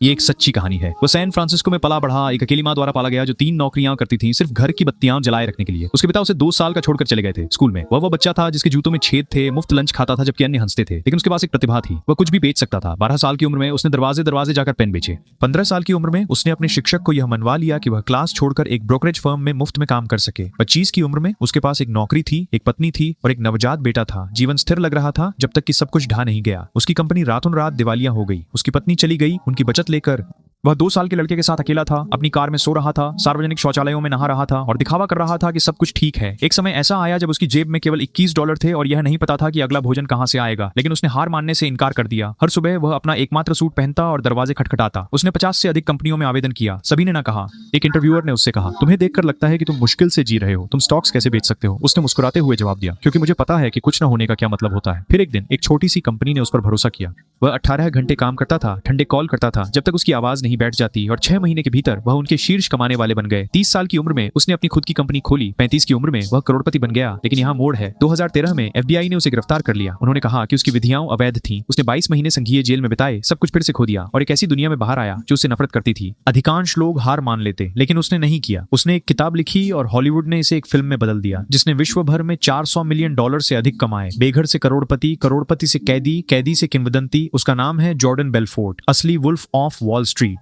ये एक सच्ची कहानी है। वो सैन फ्रांसिस्को में पला बढ़ा एक अकेली माँ द्वारा पाला गया जो 3 नौकरियां करती थी सिर्फ घर की बत्तियां जलाए रखने के लिए। उसके पिता उसे 2 साल का छोड़कर चले गए थे स्कूल में। वह बच्चा था जिसके जूतों में छेद थे, मुफ्त लंच खाता था जबकि अन्य हंसते थे। लेकिन उसके पास एक प्रतिभा थी, वह कुछ भी बेच सकता था। 12 साल की उम्र में उसने दरवाजे दरवाजे जाकर पेन बेचे। 15 साल की उम्र में उसने अपने शिक्षक को यह मनवा लिया कि वह क्लास छोड़कर एक ब्रोकरेज फर्म में मुफ्त में काम कर सके। 25 की उम्र में उसके पास एक नौकरी थी, एक पत्नी थी और एक नवजात बेटा था। जीवन स्थिर लग रहा था जब तक कि सब कुछ ढह नहीं गया। उसकी कंपनी रातों रात दिवालिया हो गई। उसकी पत्नी चली गई उनकी बचत लेकर। वह 2 साल के लड़के के साथ अकेला था, अपनी कार में सो रहा था, सार्वजनिक शौचालयों में नहा रहा था और दिखावा कर रहा था कि सब कुछ ठीक है। एक समय ऐसा आया जब उसकी जेब में केवल $21 थे और यह नहीं पता था कि अगला भोजन कहां से आएगा। लेकिन उसने हार मानने से इनकार कर दिया। हर सुबह वह अपना एकमात्र सूट पहनता और दरवाजे खटखटाता। उसने 50 से अधिक कंपनियों में आवेदन किया, सभी ने ना कहा। एक इंटरव्यूअर ने उससे कहा, तुम्हें देखकर लगता है कि तुम मुश्किल से जी रहे हो, तुम स्टॉक्स कैसे बेच सकते हो? उसने मुस्कुराते हुए जवाब दिया, क्योंकि मुझे पता है कि कुछ न होने का क्या मतलब होता है। फिर एक दिन एक छोटी सी कंपनी ने उस पर भरोसा किया। वह 18 घंटे काम करता था, ठंडे कॉल करता था जब तक उसकी आवाज नहीं बैठ जाती और 6 महीने के भीतर वह उनके शीर्ष कमाने वाले बन गए। 30 साल की उम्र में उसने अपनी खुद की कंपनी खोली। 35 की उम्र में वह करोड़पति बन गया। लेकिन यहाँ मोड़ है, 2013 में FBI ने उसे गिरफ्तार कर लिया। उन्होंने कहा कि उसकी विधियां अवैध थीं। उसने 22 महीने संघीय जेल में बिताए, सब कुछ फिर से खो दिया और एक ऐसी दुनिया में बाहर आया जो उससे नफरत करती थी। अधिकांश लोग हार मान लेते, लेकिन उसने नहीं किया। उसने एक किताब लिखी और हॉलीवुड ने इसे एक फिल्म में बदल दिया, जिसने विश्व भर में $400 मिलियन से अधिक कमाए। बेघर से करोड़पति, करोड़पति से कैदी, कैदी से किंवदंती। उसका नाम है जॉर्डन बेलफोर्ट, असली वुल्फ ऑफ वॉल स्ट्रीट।